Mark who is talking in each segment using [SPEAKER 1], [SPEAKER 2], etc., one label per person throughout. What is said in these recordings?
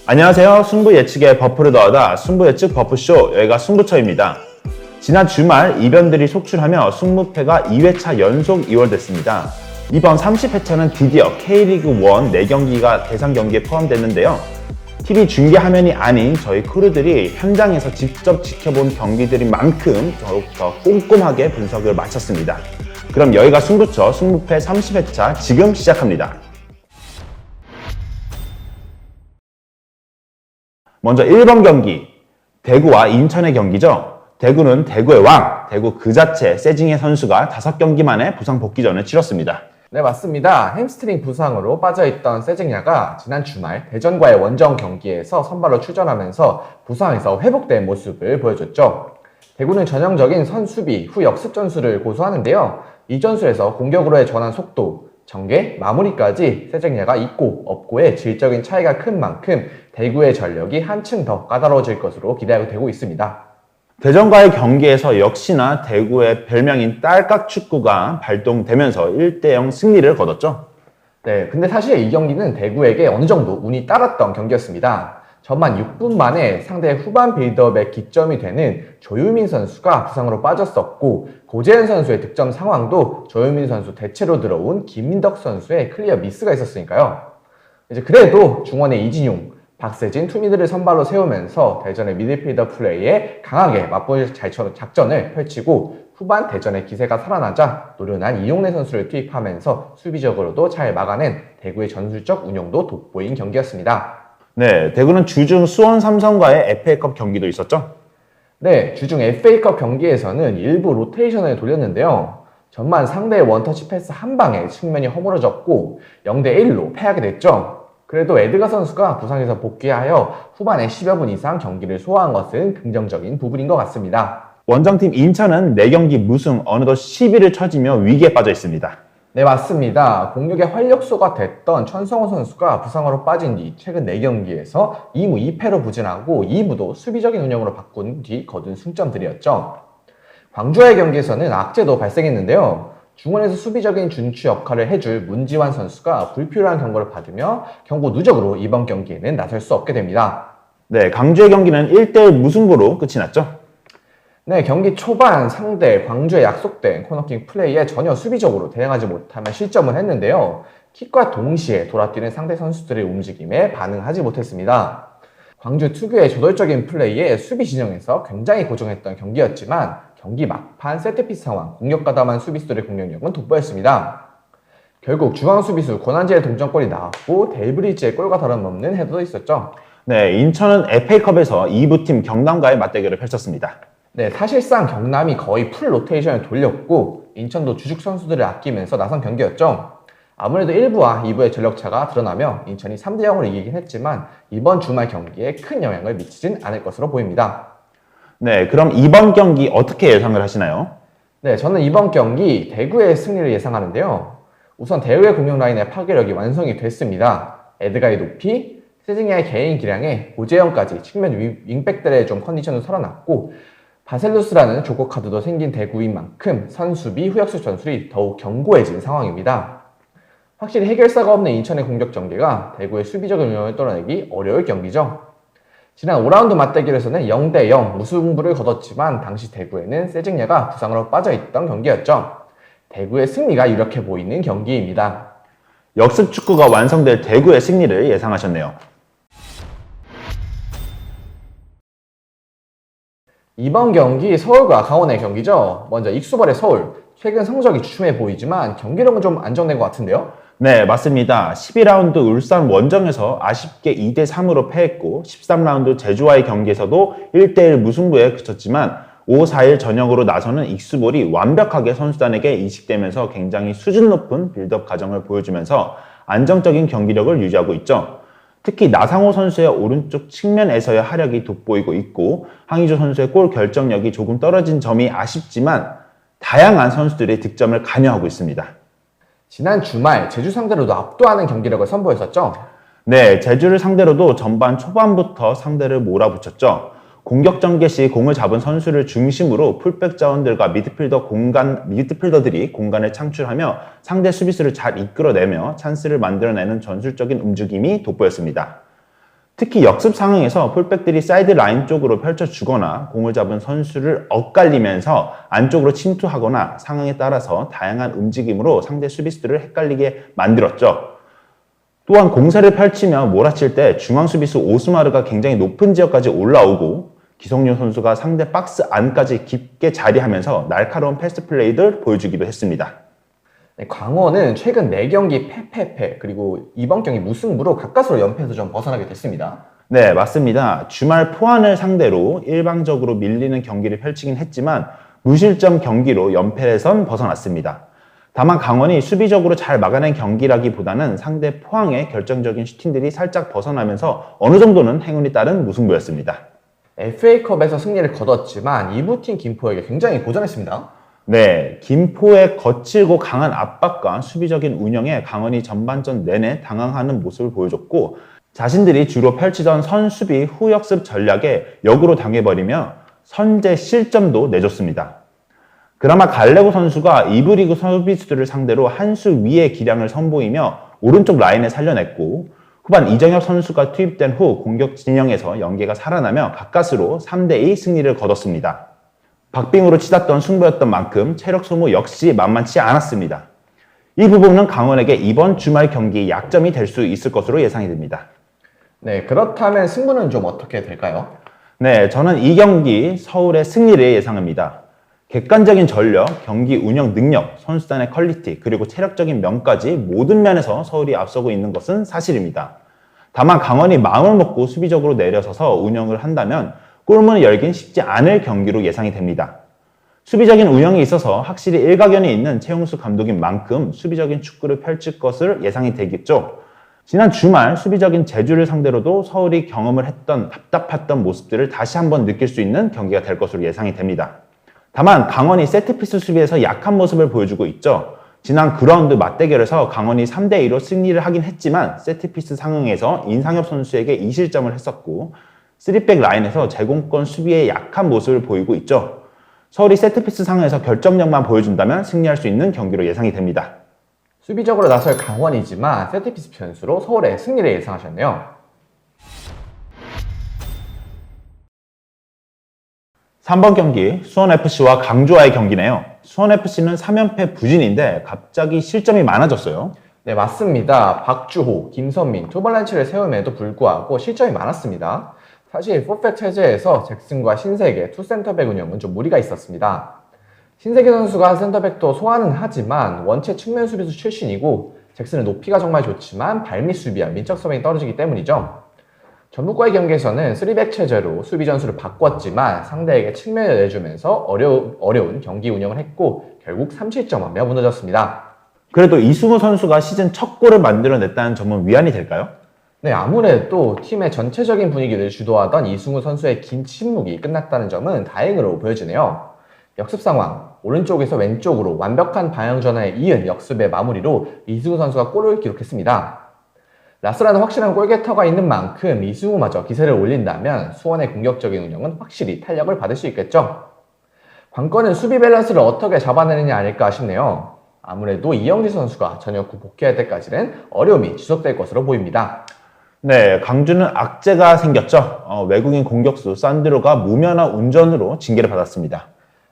[SPEAKER 1] 안녕하세요. 승부 예측의 버프를 더하다 승부 예측 버프쇼, 여기가 승부처입니다. 지난 주말 이변들이 속출하며 승무패가 2회차 연속 2월됐습니다. 이번 30회차는 드디어 K리그 1 4경기가 대상 경기에 포함됐는데요. TV 중계 화면이 아닌 저희 크루들이 현장에서 직접 지켜본 경기들인 만큼 더욱더 꼼꼼하게 분석을 마쳤습니다. 그럼 여기가 승부처 승무패 30회차 지금 시작합니다. 먼저 1번 경기, 대구와 인천의 경기죠. 대구는 대구의 왕, 대구 그 자체 세징야 선수가 5경기 만에 부상 복귀전을 치렀습니다.
[SPEAKER 2] 네, 맞습니다. 햄스트링 부상으로 빠져있던 세징야가 지난 주말 대전과의 원정 경기에서 선발로 출전하면서 부상에서 회복된 모습을 보여줬죠. 대구는 전형적인 선수비 후 역습 전술을 고수하는데요. 이 전술에서 공격으로의 전환 속도, 전개, 마무리까지 세징야가 있고 없고의 질적인 차이가 큰 만큼 대구의 전력이 한층 더 까다로워질 것으로 기대되고 있습니다.
[SPEAKER 1] 대전과의 경기에서 역시나 대구의 별명인 딸깍 축구가 발동되면서 1대0 승리를 거뒀죠.
[SPEAKER 2] 네, 근데 사실 이 경기는 대구에게 어느 정도 운이 따랐던 경기였습니다. 전반 6분 만에 상대의 후반 빌드업의 기점이 되는 조유민 선수가 부상으로 빠졌었고, 고재현 선수의 득점 상황도 조유민 선수 대체로 들어온 김민덕 선수의 클리어 미스가 있었으니까요. 이제 그래도 중원의 이진용, 박세진, 투미드를 선발로 세우면서 대전의 미드필더 플레이에 강하게 맞붙을 작전을 펼치고, 후반 대전의 기세가 살아나자 노련한 이용래 선수를 투입하면서 수비적으로도 잘 막아낸 대구의 전술적 운영도 돋보인 경기였습니다.
[SPEAKER 1] 네, 대구는 주중 수원 삼성과의 FA컵 경기도 있었죠.
[SPEAKER 2] 네, 주중 FA컵 경기에서는 일부 로테이션을 돌렸는데요. 전반 상대의 원터치 패스 한 방에 측면이 허물어졌고 0대1로 패하게 됐죠. 그래도 에드가 선수가 부상에서 복귀하여 후반에 10여 분 이상 경기를 소화한 것은 긍정적인 부분인 것 같습니다.
[SPEAKER 1] 원정팀 인천은 4경기 무승, 어느덧 10위를 처지며 위기에 빠져 있습니다.
[SPEAKER 2] 네, 맞습니다. 공격의 활력소가 됐던 천성호 선수가 부상으로 빠진 뒤 최근 4경기에서 2무 2패로 부진하고 2부도 수비적인 운영으로 바꾼 뒤 거둔 승점들이었죠. 광주와의 경기에서는 악재도 발생했는데요. 중원에서 수비적인 준추 역할을 해줄 문지환 선수가 불필요한 경고를 받으며 경고 누적으로 이번 경기에는 나설 수 없게 됩니다.
[SPEAKER 1] 네, 강주의 경기는 1대1 무승부로 끝이 났죠.
[SPEAKER 2] 네, 경기 초반 상대 광주의 약속된 코너킥 플레이에 전혀 수비적으로 대응하지 못하며 실점을 했는데요. 킥과 동시에 돌아뛰는 상대 선수들의 움직임에 반응하지 못했습니다. 광주 특유의 저돌적인 플레이에 수비 진영에서 굉장히 고정했던 경기였지만 경기 막판 세트피스 상황, 공격 가담한 수비수들의 공격력은 돋보였습니다. 결국 중앙 수비수 권한재의 동점골이 나왔고 데이브리지의 골과 다름없는 헤더도 있었죠.
[SPEAKER 1] 네, 인천은 FA컵에서 2부팀 경남과의 맞대결을 펼쳤습니다.
[SPEAKER 2] 네, 사실상 경남이 거의 풀 로테이션을 돌렸고 인천도 주축 선수들을 아끼면서 나선 경기였죠. 아무래도 1부와 2부의 전력차가 드러나며 인천이 3대0으로 이기긴 했지만 이번 주말 경기에 큰 영향을 미치진 않을 것으로 보입니다.
[SPEAKER 1] 네, 그럼 이번 경기 어떻게 예상을 하시나요?
[SPEAKER 2] 네, 저는 이번 경기 대구의 승리를 예상하는데요. 우선 대구의 공격 라인의 파괴력이 완성이 됐습니다. 에드가의 높이, 세징야의 개인 기량에 고재영까지 측면 윙백들의 좀 컨디션도 살아났고 바셀루스라는 조커 카드도 생긴 대구인 만큼 선수비 후역수 전술이 더욱 견고해진 상황입니다. 확실히 해결사가 없는 인천의 공격 전개가 대구의 수비적인 운영을 뚫어내기 어려울 경기죠. 지난 5라운드 맞대결에서는 0대0 무승부를 거뒀지만 당시 대구에는 세징야가 부상으로 빠져있던 경기였죠. 대구의 승리가 유력해 보이는 경기입니다.
[SPEAKER 1] 역습 축구가 완성될 대구의 승리를 예상하셨네요.
[SPEAKER 2] 이번 경기 서울과 강원의 경기죠. 먼저 익수벌의 서울. 최근 성적이 주춤해 보이지만 경기력은 좀 안정된 것 같은데요.
[SPEAKER 1] 네, 맞습니다. 12라운드 울산 원정에서 아쉽게 2대3으로 패했고 13라운드 제주와의 경기에서도 1대1 무승부에 그쳤지만 5, 4일 전역으로 나서는 익수볼이 완벽하게 선수단에게 이식되면서 굉장히 수준 높은 빌드업 과정을 보여주면서 안정적인 경기력을 유지하고 있죠. 특히 나상호 선수의 오른쪽 측면에서의 활약이 돋보이고 있고 황의조 선수의 골 결정력이 조금 떨어진 점이 아쉽지만 다양한 선수들이 득점을 관여하고 있습니다.
[SPEAKER 2] 지난 주말 제주 상대로도 압도하는 경기력을 선보였었죠.
[SPEAKER 1] 네, 제주를 상대로도 전반 초반부터 상대를 몰아붙였죠. 공격 전개 시 공을 잡은 선수를 중심으로 풀백 자원들과 미드필더들이 공간을 창출하며 상대 수비수를 잘 이끌어내며 찬스를 만들어내는 전술적인 움직임이 돋보였습니다. 특히 역습 상황에서 풀백들이 사이드 라인 쪽으로 펼쳐주거나 공을 잡은 선수를 엇갈리면서 안쪽으로 침투하거나 상황에 따라서 다양한 움직임으로 상대 수비수들을 헷갈리게 만들었죠. 또한 공세를 펼치며 몰아칠 때 중앙 수비수 오스마르가 굉장히 높은 지역까지 올라오고 기성용 선수가 상대 박스 안까지 깊게 자리하면서 날카로운 패스 플레이를 보여주기도 했습니다.
[SPEAKER 2] 네, 강원은 최근 4경기 패패패 그리고 이번 경기 무승부로 가까스로 연패에서 좀 벗어나게 됐습니다.
[SPEAKER 1] 네, 맞습니다. 주말 포항을 상대로 일방적으로 밀리는 경기를 펼치긴 했지만 무실점 경기로 연패에선 벗어났습니다. 다만 강원이 수비적으로 잘 막아낸 경기라기보다는 상대 포항의 결정적인 슈팅들이 살짝 벗어나면서 어느 정도는 행운이 따른 무승부였습니다.
[SPEAKER 2] FA컵에서 승리를 거뒀지만 2부팀 김포에게 굉장히 고전했습니다.
[SPEAKER 1] 네, 김포의 거칠고 강한 압박과 수비적인 운영에 강원이 전반전 내내 당황하는 모습을 보여줬고 자신들이 주로 펼치던 선수비 후역습 전략에 역으로 당해버리며 선제 실점도 내줬습니다. 그나마 갈레고 선수가 2부 리그 수비수들을 상대로 한 수 위의 기량을 선보이며 오른쪽 라인을 살려냈고 후반 이정엽 선수가 투입된 후 공격 진영에서 연계가 살아나며 가까스로 3대2 승리를 거뒀습니다. 박빙으로 치닫던 승부였던 만큼 체력 소모 역시 만만치 않았습니다. 이 부분은 강원에게 이번 주말 경기 약점이 될 수 있을 것으로 예상이 됩니다.
[SPEAKER 2] 네, 그렇다면 승부는 좀 어떻게 될까요?
[SPEAKER 1] 네, 저는 이 경기 서울의 승리를 예상합니다. 객관적인 전력, 경기 운영 능력, 선수단의 퀄리티, 그리고 체력적인 면까지 모든 면에서 서울이 앞서고 있는 것은 사실입니다. 다만 강원이 마음을 먹고 수비적으로 내려서서 운영을 한다면 골문을 열긴 쉽지 않을 경기로 예상이 됩니다. 수비적인 운영에 있어서 확실히 일가견이 있는 최용수 감독인 만큼 수비적인 축구를 펼칠 것을 예상이 되겠죠. 지난 주말 수비적인 제주를 상대로도 서울이 경험을 했던 답답했던 모습들을 다시 한번 느낄 수 있는 경기가 될 것으로 예상이 됩니다. 다만 강원이 세트피스 수비에서 약한 모습을 보여주고 있죠. 지난 9라운드 맞대결에서 강원이 3대2로 승리를 하긴 했지만 세트피스 상황에서 인상엽 선수에게 2실점을 했었고 3백 라인에서 제공권 수비에 약한 모습을 보이고 있죠. 서울이 세트피스 상황에서 결정력만 보여준다면 승리할 수 있는 경기로 예상이 됩니다.
[SPEAKER 2] 수비적으로 나설 강원이지만 세트피스 변수로 서울의 승리를 예상하셨네요.
[SPEAKER 1] 3번 경기 수원FC와 강주와의 경기네요. 수원FC는 3연패 부진인데 갑자기 실점이 많아졌어요.
[SPEAKER 2] 네, 맞습니다. 박주호, 김선민, 투발란치를 세움에도 불구하고 실점이 많았습니다. 사실 포백 체제에서 잭슨과 신세계 투 센터백 운영은 좀 무리가 있었습니다. 신세계 선수가 센터백도 소화는 하지만 원체 측면 수비수 출신이고 잭슨은 높이가 정말 좋지만 발밑 수비와 민첩성이 떨어지기 때문이죠. 전북과의 경기에서는 3백 체제로 수비 전술을 바꿨지만 상대에게 측면을 내주면서 어려운 경기 운영을 했고 결국 3실점하며 무너졌습니다.
[SPEAKER 1] 그래도 이승우 선수가 시즌 첫 골을 만들어냈다는 점은 위안이 될까요?
[SPEAKER 2] 네, 아무래도 팀의 전체적인 분위기를 주도하던 이승우 선수의 긴 침묵이 끝났다는 점은 다행으로 보여지네요. 역습 상황, 오른쪽에서 왼쪽으로 완벽한 방향 전환에 이은 역습의 마무리로 이승우 선수가 골을 기록했습니다. 라스라는 확실한 골게터가 있는 만큼 이승우마저 기세를 올린다면 수원의 공격적인 운영은 확실히 탄력을 받을 수 있겠죠. 관건은 수비 밸런스를 어떻게 잡아내느냐 아닐까 싶네요. 아무래도 이영지 선수가 전역 후 복귀할 때까지는 어려움이 지속될 것으로 보입니다.
[SPEAKER 1] 네, 강주는 악재가 생겼죠. 외국인 공격수 산드로가 무면허 운전으로 징계를 받았습니다.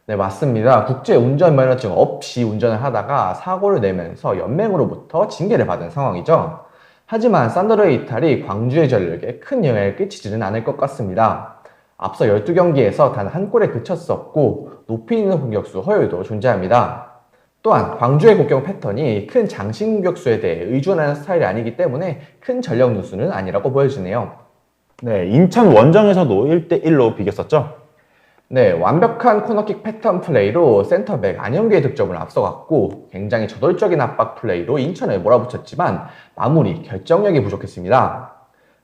[SPEAKER 2] 네, 맞습니다. 국제 운전면허증 없이 운전을 하다가 사고를 내면서 연맹으로부터 징계를 받은 상황이죠. 하지만 산드로의 이탈이 광주의 전력에 큰 영향을 끼치지는 않을 것 같습니다. 앞서 12경기에서 단 한 골에 그쳤었고 높이 있는 공격수 허율도 존재합니다. 또한 광주의 공격 패턴이 큰 장신 공격수에 대해 의존하는 스타일이 아니기 때문에 큰 전력 누수는 아니라고 보여지네요.
[SPEAKER 1] 네, 인천 원정에서도 1대1로 비겼었죠.
[SPEAKER 2] 네, 완벽한 코너킥 패턴 플레이로 센터백 안영규의 득점을 앞서갔고 굉장히 저돌적인 압박 플레이로 인천을 몰아붙였지만 마무리 결정력이 부족했습니다.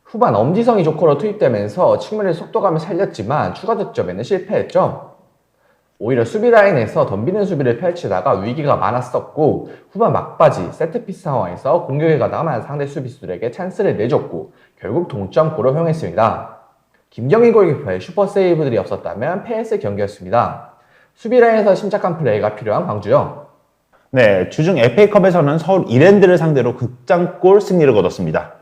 [SPEAKER 2] 후반 엄지성이 조커로 투입되면서 측면의 속도감을 살렸지만 추가 득점에는 실패했죠. 오히려 수비 라인에서 덤비는 수비를 펼치다가 위기가 많았었고 후반 막바지 세트피스 상황에서 공격에 가담한 상대 수비수들에게 찬스를 내줬고 결국 동점골을 허용했습니다. 김경희 골키퍼의 슈퍼 세이브들이 없었다면 패했을 경기였습니다. 수비 라인에서 심착한 플레이가 필요한 광주요.
[SPEAKER 1] 네, 주중 FA컵에서는 서울 이랜드를 상대로 극장골 승리를 거뒀습니다.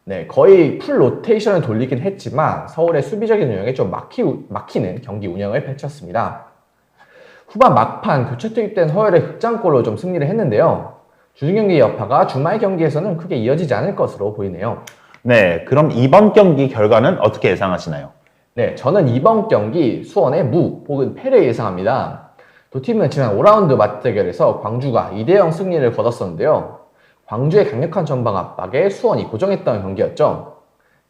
[SPEAKER 2] 네, 거의 풀 로테이션을 돌리긴 했지만 서울의 수비적인 운영에 좀 막히는 경기 운영을 펼쳤습니다. 후반 막판 교체 투입된 허열의 극장골로 좀 승리를 했는데요. 주중 경기 여파가 주말 경기에서는 크게 이어지지 않을 것으로 보이네요.
[SPEAKER 1] 네, 그럼 이번 경기 결과는 어떻게 예상하시나요?
[SPEAKER 2] 네, 저는 이번 경기 수원의 무 혹은 패를 예상합니다. 두 팀은 지난 5라운드 맞대결에서 광주가 2대0 승리를 거뒀었는데요. 광주의 강력한 전방 압박에 수원이 고정했던 경기였죠.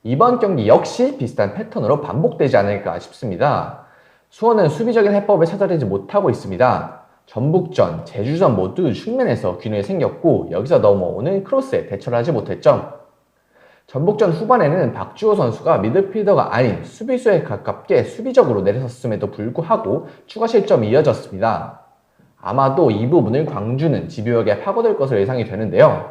[SPEAKER 2] 이번 경기 역시 비슷한 패턴으로 반복되지 않을까 싶습니다. 수원은 수비적인 해법을 찾아내지 못하고 있습니다. 전북전, 제주전 모두 측면에서 균형이 생겼고 여기서 넘어오는 크로스에 대처를 하지 못했죠. 전북전 후반에는 박주호 선수가 미드필더가 아닌 수비수에 가깝게 수비적으로 내려섰음에도 불구하고 추가 실점이 이어졌습니다. 아마도 이 부분을 광주는 집요하게 파고들 것으로 예상이 되는데요.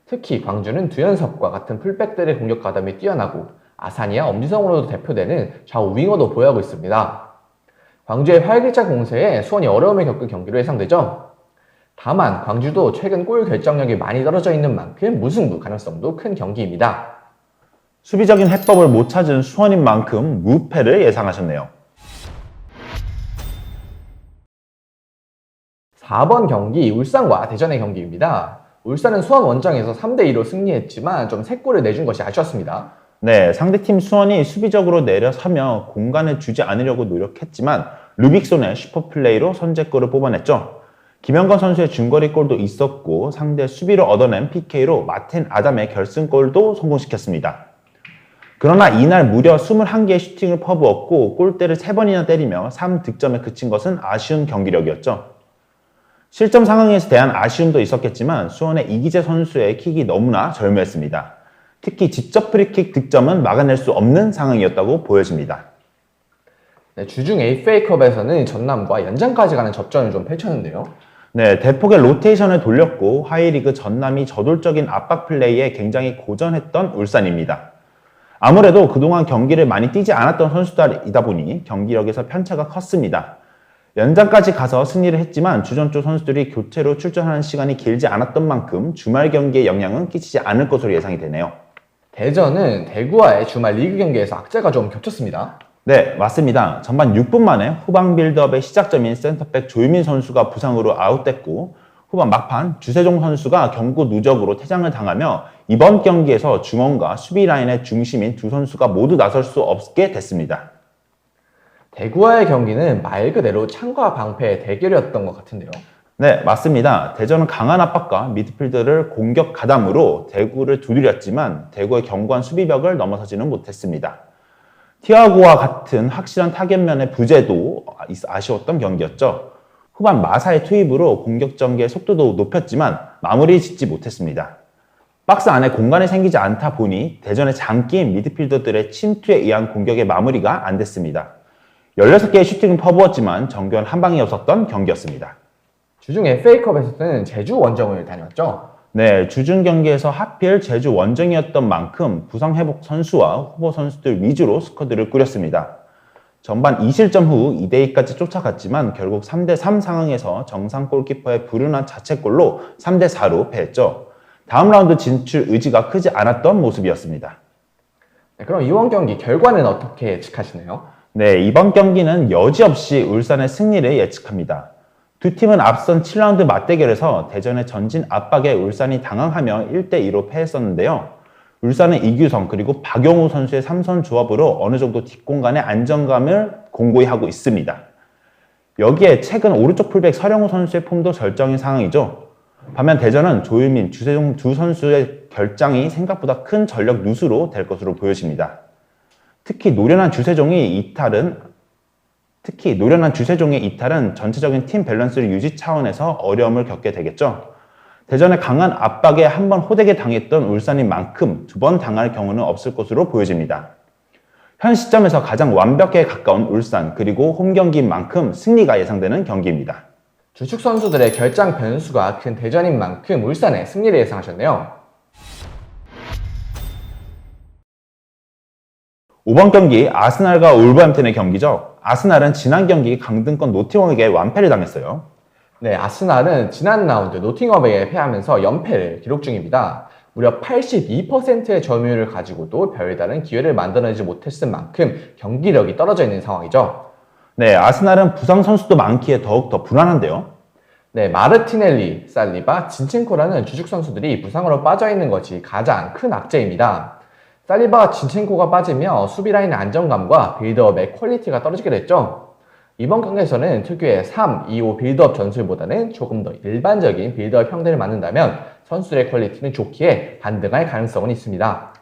[SPEAKER 2] 특히 광주는 두현석과 같은 풀백들의 공격 가담이 뛰어나고 아산이와 엄지성으로도 대표되는 좌우 윙어도 보유하고 있습니다. 광주의 활기차 공세에 수원이 어려움을 겪을 경기로 예상되죠. 다만 광주도 최근 골 결정력이 많이 떨어져 있는 만큼 무승부 가능성도 큰 경기입니다.
[SPEAKER 1] 수비적인 해법을 못 찾은 수원인 만큼 무패를 예상하셨네요.
[SPEAKER 2] 4번 경기 울산과 대전의 경기입니다. 울산은 수원 원정에서 3대2로 승리했지만 좀 3골을 내준 것이 아쉬웠습니다.
[SPEAKER 1] 네, 상대팀 수원이 수비적으로 내려서며 공간을 주지 않으려고 노력했지만 루빅손의 슈퍼플레이로 선제골을 뽑아냈죠. 김영건 선수의 중거리 골도 있었고 상대 수비로 얻어낸 PK로 마텐 아담의 결승골도 성공시켰습니다. 그러나 이날 무려 21개의 슈팅을 퍼부었고 골대를 3번이나 때리며 3득점에 그친 것은 아쉬운 경기력이었죠. 실점 상황에서 대한 아쉬움도 있었겠지만 수원의 이기재 선수의 킥이 너무나 절묘했습니다. 특히 직접 프리킥 득점은 막아낼 수 없는 상황이었다고 보여집니다.
[SPEAKER 2] 네, 주중 FA컵에서는 전남과 연장까지 가는 접전을 좀 펼쳤는데요.
[SPEAKER 1] 네, 대폭의 로테이션을 돌렸고 하이리그 전남이 저돌적인 압박 플레이에 굉장히 고전했던 울산입니다. 아무래도 그동안 경기를 많이 뛰지 않았던 선수들이다 보니 경기력에서 편차가 컸습니다. 연장까지 가서 승리를 했지만 주전조 선수들이 교체로 출전하는 시간이 길지 않았던 만큼 주말 경기에 영향은 끼치지 않을 것으로 예상이 되네요.
[SPEAKER 2] 대전은 대구와의 주말 리그 경기에서 악재가 좀 겹쳤습니다.
[SPEAKER 1] 네, 맞습니다. 전반 6분 만에 후방 빌드업의 시작점인 센터백 조유민 선수가 부상으로 아웃됐고 후반 막판 주세종 선수가 경고 누적으로 퇴장을 당하며 이번 경기에서 중원과 수비 라인의 중심인 두 선수가 모두 나설 수 없게 됐습니다.
[SPEAKER 2] 대구와의 경기는 말 그대로 창과 방패의 대결이었던 것 같은데요.
[SPEAKER 1] 네, 맞습니다. 대전은 강한 압박과 미드필더를 공격 가담으로 대구를 두드렸지만 대구의 견고한 수비벽을 넘어서지는 못했습니다. 티아고와 같은 확실한 타겟면의 부재도 아쉬웠던 경기였죠. 후반 마사의 투입으로 공격 전개의 속도도 높였지만 마무리 짓지 못했습니다. 박스 안에 공간이 생기지 않다 보니 대전의 장기인 미드필더들의 침투에 의한 공격의 마무리가 안 됐습니다. 16개의 슈팅을 퍼부었지만 정교한 한 방이 없었던 경기였습니다.
[SPEAKER 2] 주중 FA컵에서는 제주 원정을 다녔죠.
[SPEAKER 1] 네, 주중 경기에서 하필 제주 원정이었던 만큼 부상 회복 선수와 후보 선수들 위주로 스쿼드를 꾸렸습니다. 전반 2실점 후 2대2까지 쫓아갔지만 결국 3대3 상황에서 정상 골키퍼의 불운한 자책골로 3대4로 패했죠. 다음 라운드 진출 의지가 크지 않았던 모습이었습니다.
[SPEAKER 2] 네, 그럼 이번 경기 결과는 어떻게 예측하시나요?
[SPEAKER 1] 네, 이번 경기는 여지없이 울산의 승리를 예측합니다. 두 팀은 앞선 7라운드 맞대결에서 대전의 전진 압박에 울산이 당황하며 1대2로 패했었는데요. 울산은 이규성 그리고 박용우 선수의 3선 조합으로 어느 정도 뒷공간의 안정감을 공고히 하고 있습니다. 여기에 최근 오른쪽 풀백 서령우 선수의 폼도 절정인 상황이죠. 반면 대전은 조유민, 주세종 두 선수의 결장이 생각보다 큰 전력 누수로 될 것으로 보여집니다. 특히 노련한 주세종의 이탈은 전체적인 팀 밸런스를 유지 차원에서 어려움을 겪게 되겠죠. 대전의 강한 압박에 한 번 호되게 당했던 울산인 만큼 두 번 당할 경우는 없을 것으로 보여집니다. 현 시점에서 가장 완벽에 가까운 울산 그리고 홈 경기인 만큼 승리가 예상되는 경기입니다.
[SPEAKER 2] 주축 선수들의 결장 변수가 큰 대전인 만큼 울산의 승리를 예상하셨네요.
[SPEAKER 1] 5번 경기 아스날과 울버햄튼의 경기죠. 아스날은 지난 경기 강등권 노팅엄에게 완패를 당했어요.
[SPEAKER 2] 네, 아스날은 지난 라운드 노팅엄에게 패하면서 연패를 기록 중입니다. 무려 82%의 점유율을 가지고도 별다른 기회를 만들어내지 못했을 만큼 경기력이 떨어져 있는 상황이죠.
[SPEAKER 1] 네, 아스날은 부상 선수도 많기에 더욱더 불안한데요.
[SPEAKER 2] 네, 마르티넬리, 살리바, 진첸코라는 주축 선수들이 부상으로 빠져 있는 것이 가장 큰 악재입니다. 살리바와 진첸코가 빠지며 수비 라인의 안정감과 빌드업의 퀄리티가 떨어지게 됐죠. 이번 경기에서는 특유의 3-2-5 빌드업 전술보다는 조금 더 일반적인 빌드업 형태를 맞는다면 선수들의 퀄리티는 좋기에 반등할 가능성은 있습니다.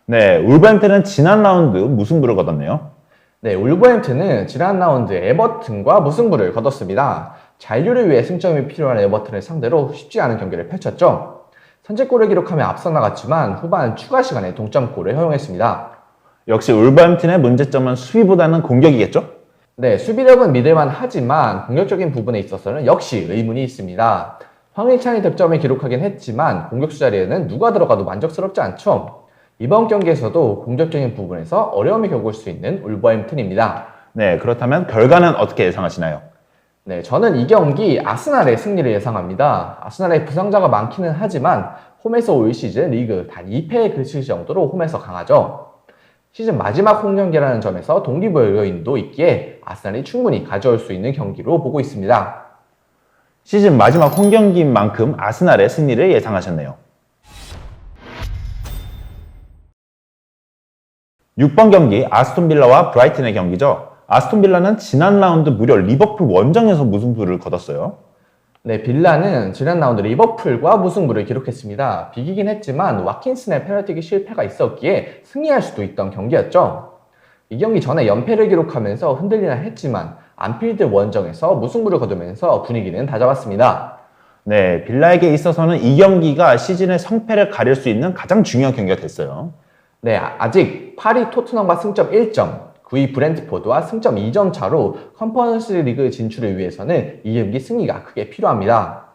[SPEAKER 1] 네, 울버햄튼은 지난 라운드 무승부를 거뒀네요.
[SPEAKER 2] 네, 울버햄튼은 지난 라운드 에버튼과 무승부를 거뒀습니다. 잔류를 위해 승점이 필요한 에버튼을 상대로 쉽지 않은 경기를 펼쳤죠. 선제골을 기록하며 앞서 나갔지만 후반 추가 시간에 동점골을 허용했습니다.
[SPEAKER 1] 역시 울버햄튼의 문제점은 수비보다는 공격이겠죠?
[SPEAKER 2] 네, 수비력은 믿을만 하지만 공격적인 부분에 있어서는 역시 의문이 있습니다. 황희찬이 득점을 기록하긴 했지만 공격수 자리에는 누가 들어가도 만족스럽지 않죠. 이번 경기에서도 공격적인 부분에서 어려움이 겪을 수 있는 울버햄튼입니다.
[SPEAKER 1] 네, 그렇다면 결과는 어떻게 예상하시나요?
[SPEAKER 2] 네, 저는 이 경기 아스날의 승리를 예상합니다. 아스날의 부상자가 많기는 하지만 홈에서 올 시즌 리그 단 2패에 그칠 정도로 홈에서 강하죠. 시즌 마지막 홈 경기라는 점에서 동기부여 요인도 있기에 아스날이 충분히 가져올 수 있는 경기로 보고 있습니다.
[SPEAKER 1] 시즌 마지막 홈 경기인 만큼 아스날의 승리를 예상하셨네요. 6번 경기 아스톤 빌라와 브라이튼의 경기죠. 아스톤 빌라는 지난 라운드 무려 리버풀 원정에서 무승부를 거뒀어요.
[SPEAKER 2] 네, 빌라는 지난 라운드 리버풀과 무승부를 기록했습니다. 비기긴 했지만 와킨슨의 페널티킥 실패가 있었기에 승리할 수도 있던 경기였죠. 이 경기 전에 연패를 기록하면서 흔들리나 했지만 안필드 원정에서 무승부를 거두면서 분위기는 다잡았습니다.
[SPEAKER 1] 네, 빌라에게 있어서는 이 경기가 시즌의 성패를 가릴 수 있는 가장 중요한 경기가 됐어요.
[SPEAKER 2] 네, 아직 8위 토트넘과 승점 1점, 9위 브렌트포드와 승점 2점 차로 컨퍼런스 리그 진출을 위해서는 이 경기 승리가 크게 필요합니다.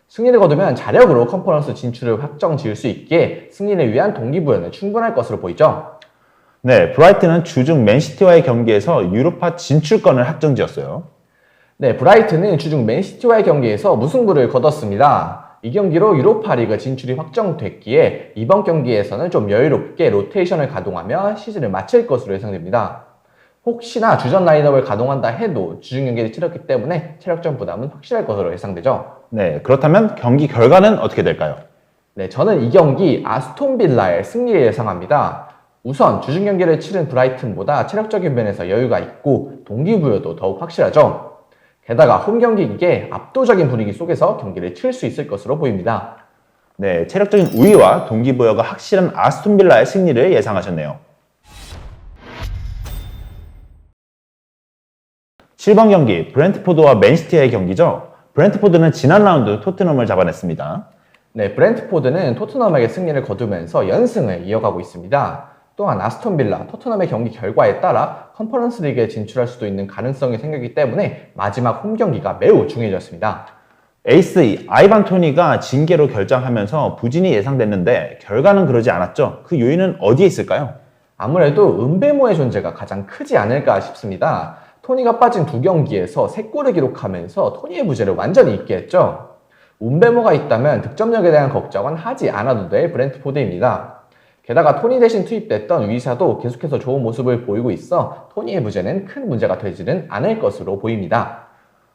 [SPEAKER 2] 승리를 거두면 자력으로 컨퍼런스 진출을 확정 지을 수 있기에 승리를 위한 동기부여는 충분할 것으로 보이죠.
[SPEAKER 1] 네, 브라이튼은 주중 맨시티와의 경기에서 유로파 진출권을 확정지었어요.
[SPEAKER 2] 네, 브라이튼은 주중 맨시티와의 경기에서 무승부를 거뒀습니다. 이 경기로 유로파리그 진출이 확정됐기에 이번 경기에서는 좀 여유롭게 로테이션을 가동하며 시즌을 마칠 것으로 예상됩니다. 혹시나 주전 라인업을 가동한다 해도 주중 경기를 치렀기 때문에 체력전 부담은 확실할 것으로 예상되죠.
[SPEAKER 1] 네, 그렇다면 경기 결과는 어떻게 될까요?
[SPEAKER 2] 네, 저는 이 경기 아스톤 빌라의 승리를 예상합니다. 우선 주중 경기를 치른 브라이튼보다 체력적인 면에서 여유가 있고 동기부여도 더욱 확실하죠. 게다가 홈 경기이기에 압도적인 분위기 속에서 경기를 칠 수 있을 것으로 보입니다.
[SPEAKER 1] 네, 체력적인 우위와 동기부여가 확실한 아스톤 빌라의 승리를 예상하셨네요. 7번 경기 브렌트포드와 맨시티의 경기죠. 브렌트포드는 지난 라운드 토트넘을 잡아냈습니다.
[SPEAKER 2] 네, 브렌트포드는 토트넘에게 승리를 거두면서 연승을 이어가고 있습니다. 또한 아스톤 빌라, 토트넘의 경기 결과에 따라 컨퍼런스 리그에 진출할 수도 있는 가능성이 생기기 때문에 마지막 홈 경기가 매우 중요해졌습니다.
[SPEAKER 1] 에이스 아이반 토니가 징계로 결장하면서 부진이 예상됐는데 결과는 그러지 않았죠. 그 요인은 어디에 있을까요?
[SPEAKER 2] 아무래도 은베모의 존재가 가장 크지 않을까 싶습니다. 토니가 빠진 두 경기에서 3골을 기록하면서 토니의 부재를 완전히 잊게 했죠. 은베모가 있다면 득점력에 대한 걱정은 하지 않아도 될 브렌트포드입니다. 게다가 토니 대신 투입됐던 위사도 계속해서 좋은 모습을 보이고 있어 토니의 부재는 큰 문제가 되지는 않을 것으로 보입니다.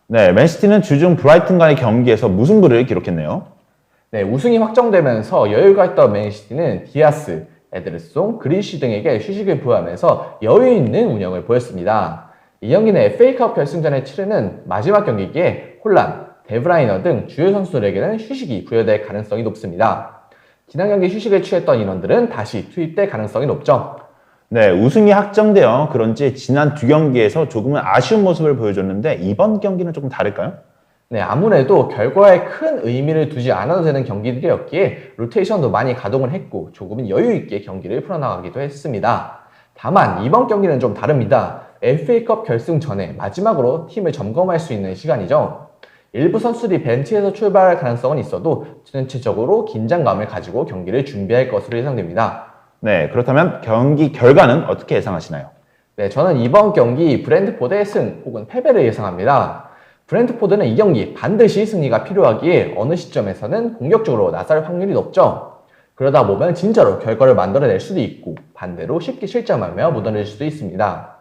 [SPEAKER 1] 네, 맨시티는 주중 브라이튼과의 경기에서 무승부를 기록했네요.
[SPEAKER 2] 네, 우승이 확정되면서 여유가 있던 맨시티는 디아스, 에드르송, 그리쉬 등에게 휴식을 부여하면서 여유 있는 운영을 보였습니다. 이 경기는 FA컵 결승전에 치르는 마지막 경기기에 홀란, 데브라이너 등 주요 선수들에게는 휴식이 부여될 가능성이 높습니다. 지난 경기 휴식을 취했던 인원들은 다시 투입될 가능성이 높죠.
[SPEAKER 1] 네, 우승이 확정되어 그런지 지난 두 경기에서 조금은 아쉬운 모습을 보여줬는데 이번 경기는 조금 다를까요?
[SPEAKER 2] 네, 아무래도 결과에 큰 의미를 두지 않아도 되는 경기들이었기에 로테이션도 많이 가동을 했고 조금은 여유 있게 경기를 풀어나가기도 했습니다. 다만 이번 경기는 좀 다릅니다. FA컵 결승 전에 마지막으로 팀을 점검할 수 있는 시간이죠. 일부 선수들이 벤치에서 출발할 가능성은 있어도 전체적으로 긴장감을 가지고 경기를 준비할 것으로 예상됩니다.
[SPEAKER 1] 네, 그렇다면 경기 결과는 어떻게 예상하시나요?
[SPEAKER 2] 네, 저는 이번 경기 브렌트포드의 승 혹은 패배를 예상합니다. 브렌트포드는 이 경기 반드시 승리가 필요하기에 어느 시점에서는 공격적으로 나설 확률이 높죠. 그러다 보면 진짜로 결과를 만들어낼 수도 있고 반대로 쉽게 실점하며 무너질 수도 있습니다.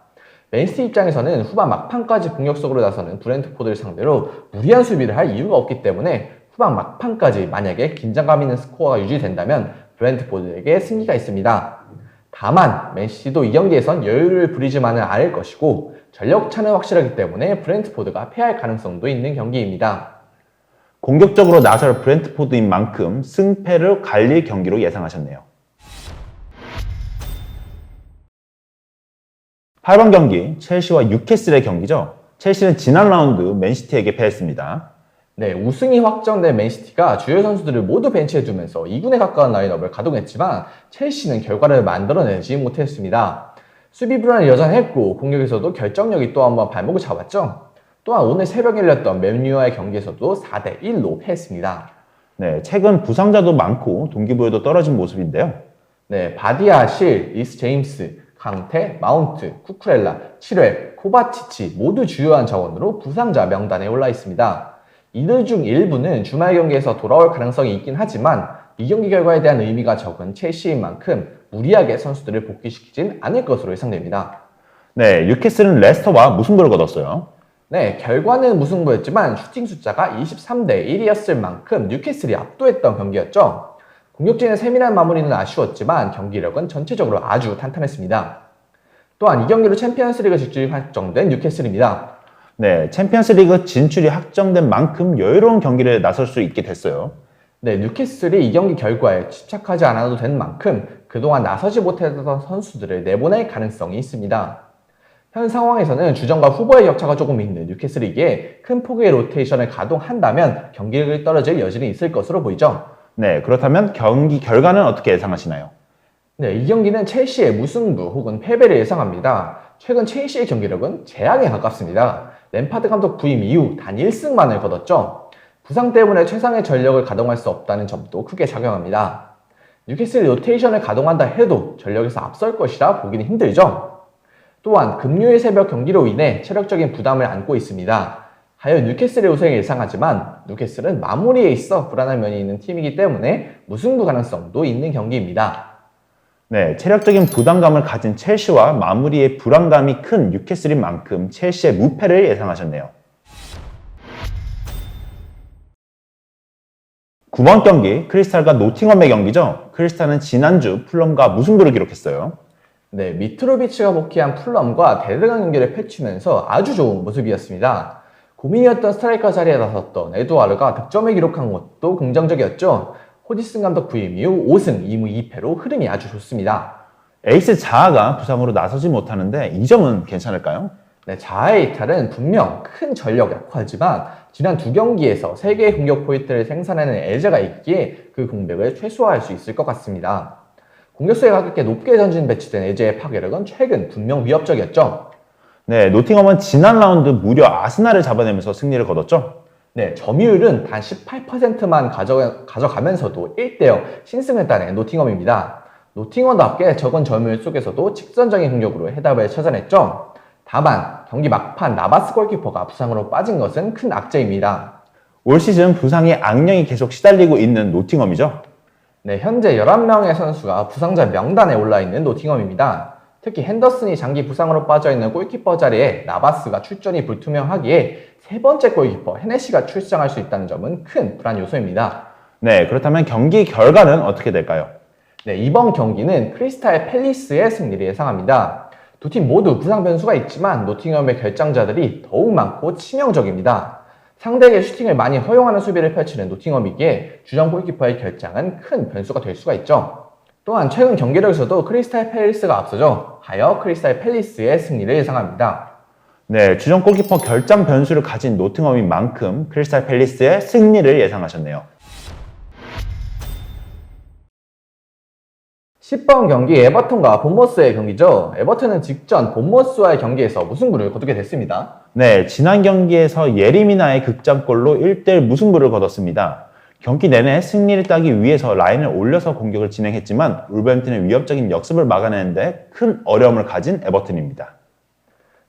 [SPEAKER 2] 맨시티 입장에서는 후반 막판까지 공격적으로 나서는 브렌트포드를 상대로 무리한 수비를 할 이유가 없기 때문에 후반 막판까지 만약에 긴장감 있는 스코어가 유지된다면 브렌트포드에게 승리가 있습니다. 다만 맨시티도 이 경기에선 여유를 부리지만은 않을 것이고 전력차는 확실하기 때문에 브렌트포드가 패할 가능성도 있는 경기입니다.
[SPEAKER 1] 공격적으로 나설 브렌트포드인 만큼 승패를 갈릴 경기로 예상하셨네요. 8번 경기 첼시와 뉴캐슬의 경기죠. 첼시는 지난 라운드 맨시티에게 패했습니다.
[SPEAKER 2] 네, 우승이 확정된 맨시티가 주요 선수들을 모두 벤치에 두면서 2군에 가까운 라인업을 가동했지만 첼시는 결과를 만들어내지 못했습니다. 수비 불안이 여전했고 공격에서도 결정력이 또 한번 발목을 잡았죠. 또한 오늘 새벽에 열렸던 맨유와의 경기에서도 4대1로 패했습니다.
[SPEAKER 1] 네, 최근 부상자도 많고 동기부여도 떨어진 모습인데요.
[SPEAKER 2] 네, 바디아, 실, 리스 제임스, 강태, 마운트, 쿠쿠렐라, 칠웰, 코바치치 모두 주요한 자원으로 부상자 명단에 올라 있습니다. 이들 중 일부는 주말 경기에서 돌아올 가능성이 있긴 하지만 이 경기 결과에 대한 의미가 적은 첼시인 만큼 무리하게 선수들을 복귀시키진 않을 것으로 예상됩니다.
[SPEAKER 1] 네, 뉴캐슬은 레스터와 무승부를 거뒀어요.
[SPEAKER 2] 네, 결과는 무승부였지만 슈팅 숫자가 23대 1이었을 만큼 뉴캐슬이 압도했던 경기였죠. 공격진의 세밀한 마무리는 아쉬웠지만 경기력은 전체적으로 아주 탄탄했습니다. 또한 이 경기로 챔피언스리그 진출이 확정된 뉴캐슬입니다.
[SPEAKER 1] 네, 챔피언스리그 진출이 확정된 만큼 여유로운 경기를 나설 수 있게 됐어요.
[SPEAKER 2] 네, 뉴캐슬이 이 경기 결과에 집착하지 않아도 되는 만큼 그동안 나서지 못했던 선수들을 내보낼 가능성이 있습니다. 현 상황에서는 주전과 후보의 격차가 조금 있는 뉴캐슬이기에 큰 폭의 로테이션을 가동한다면 경기력이 떨어질 여지는 있을 것으로 보이죠.
[SPEAKER 1] 네, 그렇다면 경기 결과는 어떻게 예상하시나요?
[SPEAKER 2] 네, 이 경기는 첼시의 무승부 혹은 패배를 예상합니다. 최근 첼시의 경기력은 재앙에 가깝습니다. 램파드 감독 부임 이후 단 1승만을 거뒀죠. 부상 때문에 최상의 전력을 가동할 수 없다는 점도 크게 작용합니다. 뉴캐슬이 로테이션을 가동한다 해도 전력에서 앞설 것이라 보기는 힘들죠. 또한 금요일 새벽 경기로 인해 체력적인 부담을 안고 있습니다. 하여 뉴캐슬의 우승을 예상하지만 뉴캐슬은 마무리에 있어 불안한 면이 있는 팀이기 때문에 무승부 가능성도 있는 경기입니다.
[SPEAKER 1] 네, 체력적인 부담감을 가진 첼시와 마무리에 불안감이 큰 뉴캐슬인 만큼 첼시의 무패를 예상하셨네요. 9번 경기 크리스탈과 노팅엄의 경기죠. 크리스탈은 지난주 풀럼과 무승부를 기록했어요.
[SPEAKER 2] 네, 미트로비치가 복귀한 풀럼과 대등한 경기를 펼치면서 아주 좋은 모습이었습니다. 고민이었던 스트라이커 자리에 나섰던 에두아르가 득점을 기록한 것도 긍정적이었죠. 호지슨 감독 부임 이후 5승 2무 2패로 흐름이 아주 좋습니다.
[SPEAKER 1] 에이스 자아가 부상으로 나서지 못하는데 이 점은 괜찮을까요?
[SPEAKER 2] 네, 자아의 이탈은 분명 큰 전력 약화지만 지난 두 경기에서 3개의 공격 포인트를 생산하는 에제가 있기에 그 공백을 최소화할 수 있을 것 같습니다. 공격수에 가깝게 높게 전진 배치된 에제의 파괴력은 최근 분명 위협적이었죠.
[SPEAKER 1] 네, 노팅엄은 지난 라운드 무려 아스날을 잡아내면서 승리를 거뒀죠.
[SPEAKER 2] 네, 점유율은 단 18%만 가져가면서도 1대0 신승을 따낸 노팅엄입니다. 노팅엄답게 적은 점유율 속에서도 직선적인 공격으로 해답을 찾아냈죠. 다만 경기 막판 나바스 골키퍼가 부상으로 빠진 것은 큰 악재입니다.
[SPEAKER 1] 올 시즌 부상의 악령이 계속 시달리고 있는 노팅엄이죠.
[SPEAKER 2] 네, 현재 11명의 선수가 부상자 명단에 올라있는 노팅엄입니다. 특히 핸더슨이 장기 부상으로 빠져있는 골키퍼 자리에 나바스가 출전이 불투명하기에 세 번째 골키퍼 헤네시가 출장할 수 있다는 점은 큰 불안 요소입니다.
[SPEAKER 1] 네, 그렇다면 경기 결과는 어떻게 될까요?
[SPEAKER 2] 네, 이번 경기는 크리스탈 팰리스의 승리를 예상합니다. 두 팀 모두 부상 변수가 있지만 노팅엄의 결장자들이 더욱 많고 치명적입니다. 상대에게 슈팅을 많이 허용하는 수비를 펼치는 노팅엄이기에 주전 골키퍼의 결장은 큰 변수가 될 수가 있죠. 또한 최근 경기력에서도 크리스탈 팰리스가 앞서죠. 하여 크리스탈 팰리스의 승리를 예상합니다.
[SPEAKER 1] 네, 주전 골키퍼 결장 변수를 가진 노팅엄인 만큼 크리스탈 팰리스의 승리를 예상하셨네요.
[SPEAKER 2] 10번 경기 에버턴과 본머스의 경기죠. 에버턴은 직전 본머스와의 경기에서 무승부를 거두게 됐습니다.
[SPEAKER 1] 네, 지난 경기에서 예리미나의 극장골로 1대1 무승부를 거뒀습니다. 경기 내내 승리를 따기 위해서 라인을 올려서 공격을 진행했지만 울버햄튼의 위협적인 역습을 막아내는데 큰 어려움을 가진 에버튼입니다.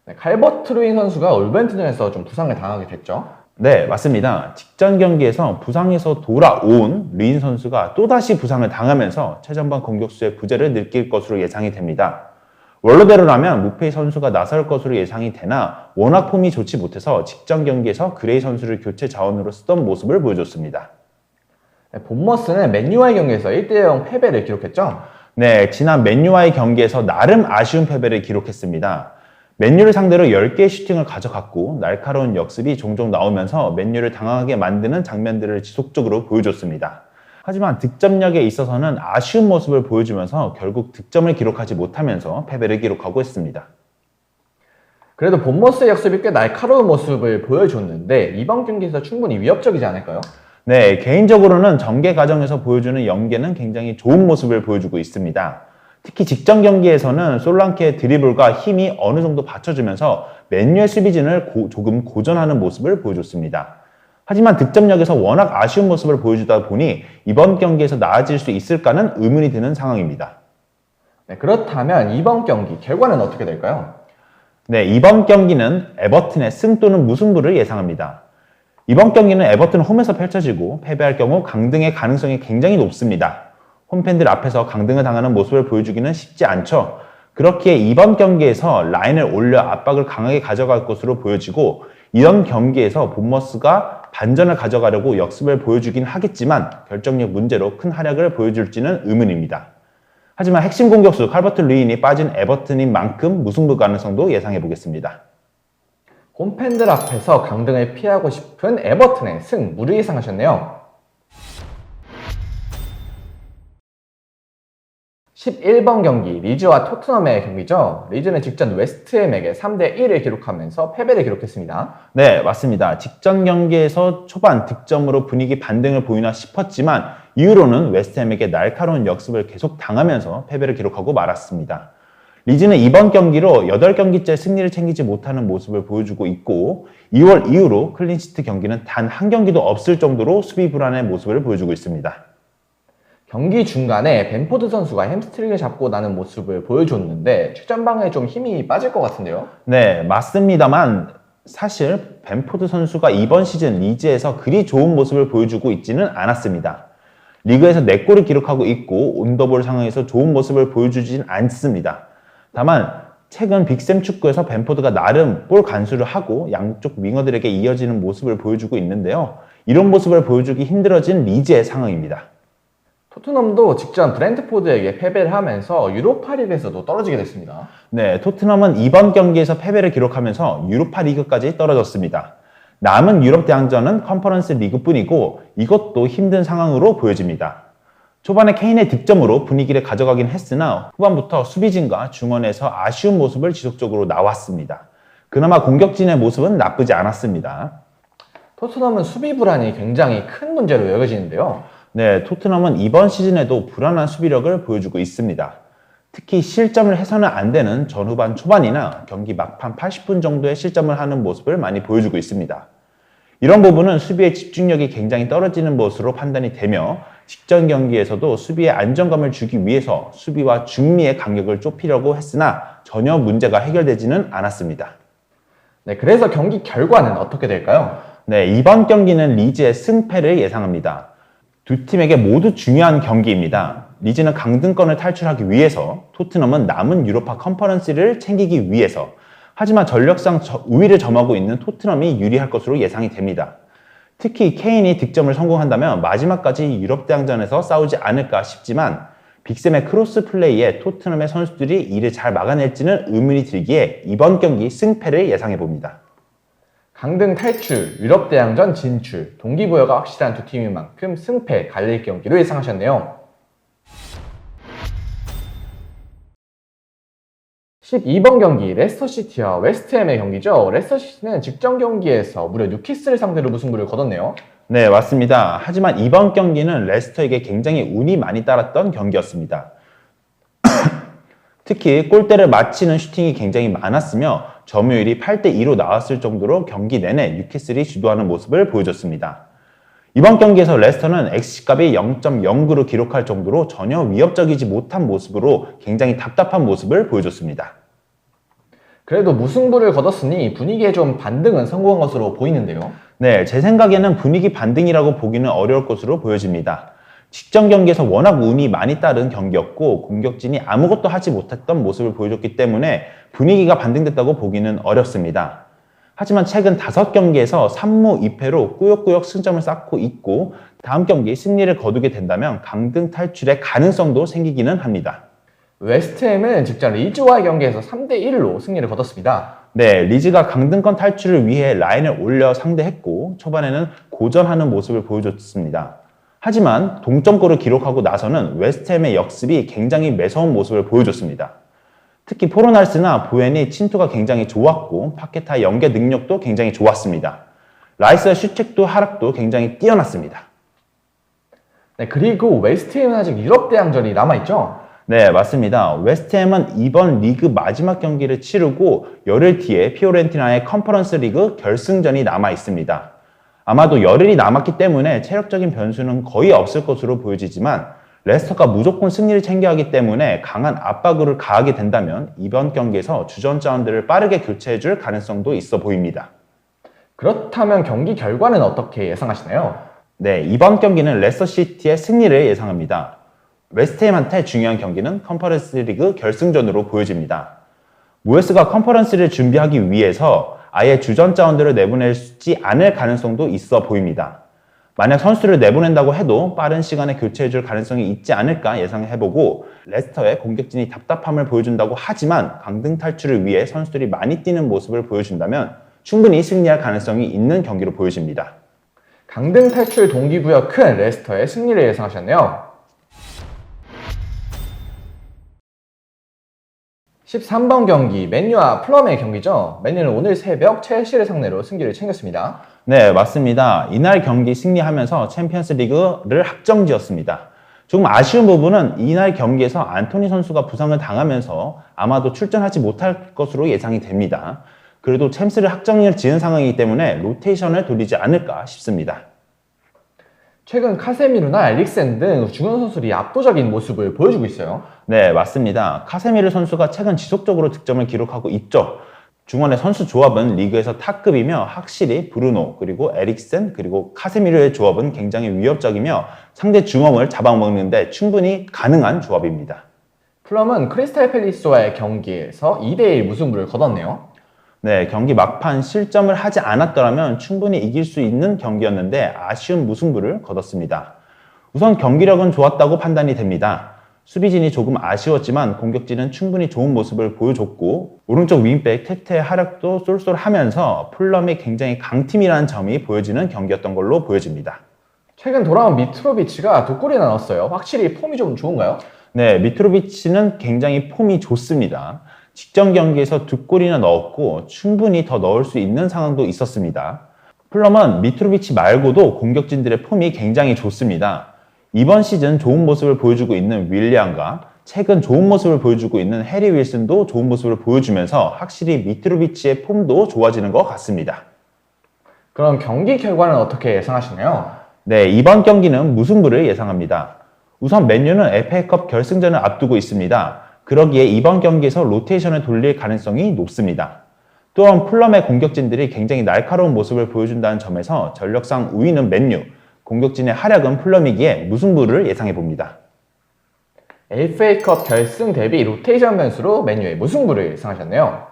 [SPEAKER 2] 네, 칼버트 루인 선수가 울버햄튼에서 좀 부상을 당하게 됐죠.
[SPEAKER 1] 네, 맞습니다. 직전 경기에서 부상에서 돌아온 린 선수가 또다시 부상을 당하면서 최전방 공격수의 부재를 느낄 것으로 예상이 됩니다. 원래대로라면 무페이 선수가 나설 것으로 예상이 되나 워낙 폼이 좋지 못해서 직전 경기에서 그레이 선수를 교체 자원으로 쓰던 모습을 보여줬습니다.
[SPEAKER 2] 본머스는 맨유와의 경기에서 1대0 패배를 기록했죠.
[SPEAKER 1] 네, 지난 맨유와의 경기에서 나름 아쉬운 패배를 기록했습니다. 맨유를 상대로 10개의 슈팅을 가져갔고 날카로운 역습이 종종 나오면서 맨유를 당황하게 만드는 장면들을 지속적으로 보여줬습니다. 하지만 득점력에 있어서는 아쉬운 모습을 보여주면서 결국 득점을 기록하지 못하면서 패배를 기록하고 있습니다.
[SPEAKER 2] 그래도 본머스의 역습이 꽤 날카로운 모습을 보여줬는데 이번 경기에서 충분히 위협적이지 않을까요?
[SPEAKER 1] 네, 개인적으로는 전개 과정에서 보여주는 연계는 굉장히 좋은 모습을 보여주고 있습니다. 특히 직전 경기에서는 솔랑케의 드리블과 힘이 어느 정도 받쳐주면서 맨유의 수비진을 조금 고전하는 모습을 보여줬습니다. 하지만 득점력에서 워낙 아쉬운 모습을 보여주다 보니 이번 경기에서 나아질 수 있을까는 의문이 드는 상황입니다.
[SPEAKER 2] 네, 그렇다면 이번 경기 결과는 어떻게 될까요?
[SPEAKER 1] 네, 이번 경기는 에버튼의 승 또는 무승부를 예상합니다. 이번 경기는 에버튼 홈에서 펼쳐지고 패배할 경우 강등의 가능성이 굉장히 높습니다. 홈팬들 앞에서 강등을 당하는 모습을 보여주기는 쉽지 않죠. 그렇기에 이번 경기에서 라인을 올려 압박을 강하게 가져갈 것으로 보여지고 이런 경기에서 본머스가 반전을 가져가려고 역습을 보여주긴 하겠지만 결정력 문제로 큰 활약을 보여줄지는 의문입니다. 하지만 핵심 공격수 칼버트 루인이 빠진 에버튼인 만큼 무승부 가능성도 예상해보겠습니다.
[SPEAKER 2] 홈팬들 앞에서 강등을 피하고 싶은 에버튼의 승무를 예상하셨네요. 11번 경기 리즈와 토트넘의 경기죠. 리즈는 직전 웨스트햄에게 3대1을 기록하면서 패배를 기록했습니다.
[SPEAKER 1] 네, 맞습니다. 직전 경기에서 초반 득점으로 분위기 반등을 보이나 싶었지만 이후로는 웨스트햄에게 날카로운 역습을 계속 당하면서 패배를 기록하고 말았습니다. 리즈는 이번 경기로 8경기째 승리를 챙기지 못하는 모습을 보여주고 있고 2월 이후로 클린시트 경기는 단 한 경기도 없을 정도로 수비 불안의 모습을 보여주고 있습니다.
[SPEAKER 2] 경기 중간에 벤포드 선수가 햄스트링을 잡고 나는 모습을 보여줬는데 최전방에 좀 힘이 빠질 것 같은데요?
[SPEAKER 1] 네, 맞습니다만 사실 벤포드 선수가 이번 시즌 리즈에서 그리 좋은 모습을 보여주고 있지는 않았습니다. 리그에서 4골을 기록하고 있고 온더볼 상황에서 좋은 모습을 보여주진 않습니다. 다만 최근 빅샘 축구에서 벤포드가 나름 볼 간수를 하고 양쪽 윙어들에게 이어지는 모습을 보여주고 있는데요. 이런 모습을 보여주기 힘들어진 리즈의 상황입니다.
[SPEAKER 2] 토트넘도 직전 브렌트포드에게 패배를 하면서 유로파리그에서도 떨어지게 됐습니다.
[SPEAKER 1] 네, 토트넘은 이번 경기에서 패배를 기록하면서 유로파 리그까지 떨어졌습니다. 남은 유럽 대항전은 컨퍼런스 리그뿐이고 이것도 힘든 상황으로 보여집니다. 초반에 케인의 득점으로 분위기를 가져가긴 했으나 후반부터 수비진과 중원에서 아쉬운 모습을 지속적으로 나왔습니다. 그나마 공격진의 모습은 나쁘지 않았습니다.
[SPEAKER 2] 토트넘은 수비 불안이 굉장히 큰 문제로 여겨지는데요.
[SPEAKER 1] 네, 토트넘은 이번 시즌에도 불안한 수비력을 보여주고 있습니다. 특히 실점을 해서는 안 되는 전후반 초반이나 경기 막판 80분 정도의 실점을 하는 모습을 많이 보여주고 있습니다. 이런 부분은 수비의 집중력이 굉장히 떨어지는 것으로 판단이 되며 직전 경기에서도 수비에 안정감을 주기 위해서 수비와 중미의 간격을 좁히려고 했으나 전혀 문제가 해결되지는 않았습니다.
[SPEAKER 2] 네, 그래서 경기 결과는 어떻게 될까요?
[SPEAKER 1] 네, 이번 경기는 리즈의 승패를 예상합니다. 두 팀에게 모두 중요한 경기입니다. 리즈는 강등권을 탈출하기 위해서, 토트넘은 남은 유로파 컨퍼런스를 챙기기 위해서, 하지만 전력상 우위를 점하고 있는 토트넘이 유리할 것으로 예상이 됩니다. 특히 케인이 득점을 성공한다면 마지막까지 유럽 대항전에서 싸우지 않을까 싶지만 빅샘의 크로스 플레이에 토트넘의 선수들이 이를 잘 막아낼지는 의문이 들기에 이번 경기 승패를 예상해 봅니다.
[SPEAKER 2] 강등 탈출, 유럽 대항전 진출, 동기부여가 확실한 두 팀인 만큼 승패 갈릴 경기로 예상하셨네요. 12번 경기 레스터시티와 웨스트햄의 경기죠. 레스터시티는 직전 경기에서 무려 뉴캐슬을 상대로 무승부를 거뒀네요.
[SPEAKER 1] 네, 맞습니다. 하지만 이번 경기는 레스터에게 굉장히 운이 많이 따랐던 경기였습니다. 특히 골대를 맞히는 슈팅이 굉장히 많았으며 점유율이 8대2로 나왔을 정도로 경기 내내 뉴캐슬이 주도하는 모습을 보여줬습니다. 이번 경기에서 레스터는 XG값이 0.09로 기록할 정도로 전혀 위협적이지 못한 모습으로 굉장히 답답한 모습을 보여줬습니다.
[SPEAKER 2] 그래도 무승부를 거뒀으니 분위기에 좀 반등은 성공한 것으로 보이는데요.
[SPEAKER 1] 네, 제 생각에는 분위기 반등이라고 보기는 어려울 것으로 보여집니다. 직전 경기에서 워낙 운이 많이 따른 경기였고 공격진이 아무것도 하지 못했던 모습을 보여줬기 때문에 분위기가 반등됐다고 보기는 어렵습니다. 하지만 최근 5경기에서 3무 2패로 꾸역꾸역 승점을 쌓고 있고 다음 경기 승리를 거두게 된다면 강등 탈출의 가능성도 생기기는 합니다.
[SPEAKER 2] 웨스트햄은 직전 리즈와의 경기에서 3대1로 승리를 거뒀습니다.
[SPEAKER 1] 네, 리즈가 강등권 탈출을 위해 라인을 올려 상대했고 초반에는 고전하는 모습을 보여줬습니다. 하지만 동점골을 기록하고 나서는 웨스트햄의 역습이 굉장히 매서운 모습을 보여줬습니다. 특히 포르날스나 보엔이 침투가 굉장히 좋았고 파케타의 연계 능력도 굉장히 좋았습니다. 라이스의 슈책도 하락도 굉장히 뛰어났습니다.
[SPEAKER 2] 네, 그리고 웨스트햄은 아직 유럽 대항전이 남아있죠?
[SPEAKER 1] 네, 맞습니다. 웨스트햄은 이번 리그 마지막 경기를 치르고 열흘 뒤에 피오렌티나의 컨퍼런스 리그 결승전이 남아 있습니다. 아마도 열흘이 남았기 때문에 체력적인 변수는 거의 없을 것으로 보여지지만 레스터가 무조건 승리를 챙겨야 하기 때문에 강한 압박을 가하게 된다면 이번 경기에서 주전자원들을 빠르게 교체해줄 가능성도 있어 보입니다.
[SPEAKER 2] 그렇다면 경기 결과는 어떻게 예상하시나요?
[SPEAKER 1] 네, 이번 경기는 레스터시티의 승리를 예상합니다. 웨스트햄한테 중요한 경기는 컨퍼런스 리그 결승전으로 보여집니다. 모에스가 컨퍼런스를 준비하기 위해서 아예 주전 자원들을 내보내지 않을 가능성도 있어 보입니다. 만약 선수를 내보낸다고 해도 빠른 시간에 교체해줄 가능성이 있지 않을까 예상해보고 레스터의 공격진이 답답함을 보여준다고 하지만 강등 탈출을 위해 선수들이 많이 뛰는 모습을 보여준다면 충분히 승리할 가능성이 있는 경기로 보여집니다.
[SPEAKER 2] 강등 탈출 동기부여 큰 레스터의 승리를 예상하셨네요. 13번 경기 맨유와 플럼의 경기죠. 맨유는 오늘 새벽 첼시를 상대로 승기를 챙겼습니다.
[SPEAKER 1] 네, 맞습니다. 이날 경기 승리하면서 챔피언스 리그를 확정지었습니다. 조금 아쉬운 부분은 이날 경기에서 안토니 선수가 부상을 당하면서 아마도 출전하지 못할 것으로 예상이 됩니다. 그래도 챔스를 확정을 지은 상황이기 때문에 로테이션을 돌리지 않을까 싶습니다.
[SPEAKER 2] 최근 카세미르나 엘릭센 등 중원 선수들이 압도적인 모습을 보여주고 있어요.
[SPEAKER 1] 네, 맞습니다. 카세미르 선수가 최근 지속적으로 득점을 기록하고 있죠. 중원의 선수 조합은 리그에서 탑급이며 확실히 브루노, 그리고 에릭센, 그리고 카세미르의 조합은 굉장히 위협적이며 상대 중원을 잡아먹는데 충분히 가능한 조합입니다.
[SPEAKER 2] 플럼은 크리스탈 팰리스와의 경기에서 2대1 무승부를 거뒀네요.
[SPEAKER 1] 네, 경기 막판 실점을 하지 않았더라면 충분히 이길 수 있는 경기였는데 아쉬운 무승부를 거뒀습니다. 우선 경기력은 좋았다고 판단이 됩니다. 수비진이 조금 아쉬웠지만 공격진은 충분히 좋은 모습을 보여줬고 오른쪽 윙백 테테의 활약도 쏠쏠하면서 풀럼이 굉장히 강팀이라는 점이 보여지는 경기였던 걸로 보여집니다.
[SPEAKER 2] 최근 돌아온 미트로비치가 2골이나 넣었어요. 확실히 폼이 좀 좋은가요?
[SPEAKER 1] 네, 미트로비치는 굉장히 폼이 좋습니다. 직전 경기에서 2골이나 넣었고 충분히 더 넣을 수 있는 상황도 있었습니다. 플럼은 미트로비치 말고도 공격진들의 폼이 굉장히 좋습니다. 이번 시즌 좋은 모습을 보여주고 있는 윌리안과 최근 좋은 모습을 보여주고 있는 해리 윌슨도 좋은 모습을 보여주면서 확실히 미트로비치의 폼도 좋아지는 것 같습니다.
[SPEAKER 2] 그럼 경기 결과는 어떻게 예상하시나요?
[SPEAKER 1] 네, 이번 경기는 무승부를 예상합니다. 우선 맨유는 FA컵 결승전을 앞두고 있습니다. 그러기에 이번 경기에서 로테이션을 돌릴 가능성이 높습니다. 또한 풀럼의 공격진들이 굉장히 날카로운 모습을 보여준다는 점에서 전력상 우위는 맨유, 공격진의 활약은 풀럼이기에 무승부를 예상해봅니다.
[SPEAKER 2] FA컵 결승 대비 로테이션 변수로 맨유의 무승부를 예상하셨네요.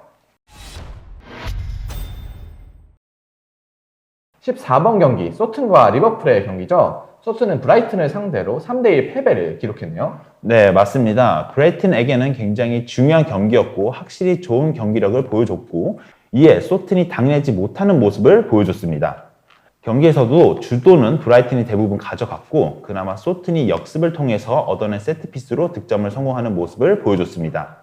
[SPEAKER 2] 14번 경기 소튼과 리버풀의 경기죠. 소튼은 브라이튼을 상대로 3대1 패배를 기록했네요.
[SPEAKER 1] 네, 맞습니다. 브라이튼에게는 굉장히 중요한 경기였고 확실히 좋은 경기력을 보여줬고 이에 소튼이 당내지 못하는 모습을 보여줬습니다. 경기에서도 주도는 브라이튼이 대부분 가져갔고 그나마 소튼이 역습을 통해서 얻어낸 세트피스로 득점을 성공하는 모습을 보여줬습니다.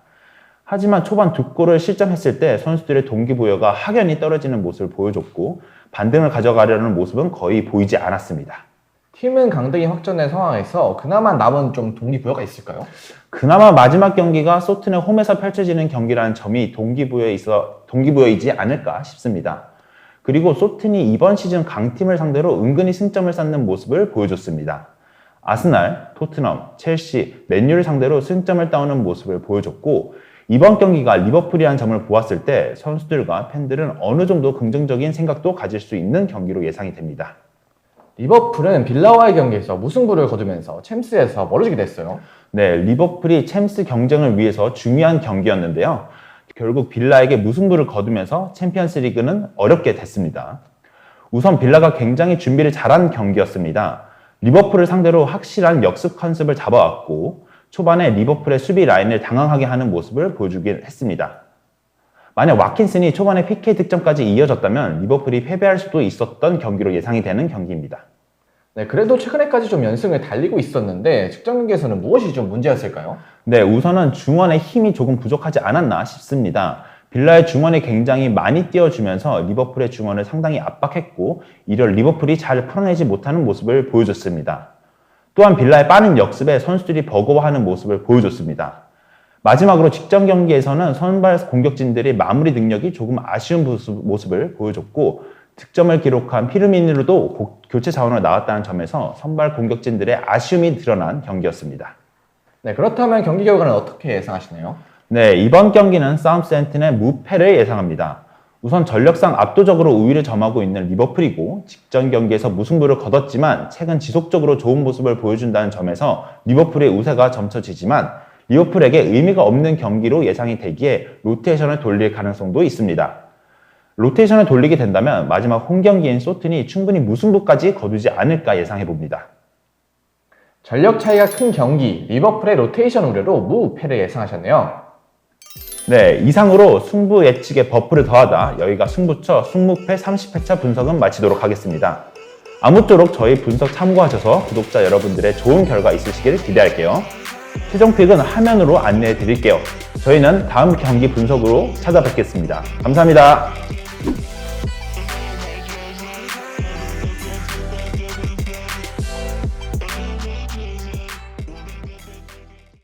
[SPEAKER 1] 하지만 초반 2골을 실점했을 때 선수들의 동기부여가 확연히 떨어지는 모습을 보여줬고 반등을 가져가려는 모습은 거의 보이지 않았습니다.
[SPEAKER 2] 팀은 강등이 확정된 상황에서 그나마 남은 좀 동기부여가 있을까요?
[SPEAKER 1] 그나마 마지막 경기가 소튼의 홈에서 펼쳐지는 경기라는 점이 동기부여이지 않을까 싶습니다. 그리고 소튼이 이번 시즌 강팀을 상대로 은근히 승점을 쌓는 모습을 보여줬습니다. 아스날, 토트넘, 첼시, 맨유를 상대로 승점을 따오는 모습을 보여줬고 이번 경기가 리버풀이라는 점을 보았을 때 선수들과 팬들은 어느 정도 긍정적인 생각도 가질 수 있는 경기로 예상이 됩니다.
[SPEAKER 2] 리버풀은 빌라와의 경기에서 무승부를 거두면서 챔스에서 멀어지게 됐어요.
[SPEAKER 1] 네, 리버풀이 챔스 경쟁을 위해서 중요한 경기였는데요. 결국 빌라에게 무승부를 거두면서 챔피언스 리그는 어렵게 됐습니다. 우선 빌라가 굉장히 준비를 잘한 경기였습니다. 리버풀을 상대로 확실한 역습 컨셉을 잡아왔고 초반에 리버풀의 수비 라인을 당황하게 하는 모습을 보여주긴 했습니다. 만약 와킨슨이 초반에 PK 득점까지 이어졌다면 리버풀이 패배할 수도 있었던 경기로 예상이 되는 경기입니다.
[SPEAKER 2] 네, 그래도 최근에까지 좀 연승을 달리고 있었는데 직전 경기에서는 무엇이 좀 문제였을까요?
[SPEAKER 1] 네, 우선은 중원의 힘이 조금 부족하지 않았나 싶습니다. 빌라의 중원이 굉장히 많이 띄워주면서 리버풀의 중원을 상당히 압박했고 이를 리버풀이 잘 풀어내지 못하는 모습을 보여줬습니다. 또한 빌라의 빠른 역습에 선수들이 버거워하는 모습을 보여줬습니다. 마지막으로 직전 경기에서는 선발 공격진들의 마무리 능력이 조금 아쉬운 모습을 보여줬고 득점을 기록한 피르미누도 교체 자원으로 나왔다는 점에서 선발 공격진들의 아쉬움이 드러난 경기였습니다.
[SPEAKER 2] 네, 그렇다면 경기 결과는 어떻게 예상하시나요?
[SPEAKER 1] 네, 이번 경기는 사우스햄튼의 무패를 예상합니다. 우선 전력상 압도적으로 우위를 점하고 있는 리버풀이고 직전 경기에서 무승부를 거뒀지만 최근 지속적으로 좋은 모습을 보여준다는 점에서 리버풀의 우세가 점쳐지지만 리버풀에게 의미가 없는 경기로 예상이 되기에 로테이션을 돌릴 가능성도 있습니다. 로테이션을 돌리게 된다면 마지막 홈경기인 소튼이 충분히 무승부까지 거두지 않을까 예상해봅니다.
[SPEAKER 2] 전력 차이가 큰 경기, 리버풀의 로테이션 우려로 무패를 예상하셨네요.
[SPEAKER 1] 네, 이상으로 승부 예측에 버프를 더하다 여기가 승부처 승무패 30회차 분석은 마치도록 하겠습니다. 아무쪼록 저희 분석 참고하셔서 구독자 여러분들의 좋은 결과 있으시길 기대할게요. 최종 픽은 화면으로 안내해 드릴게요. 저희는 다음 경기 분석으로 찾아뵙겠습니다. 감사합니다.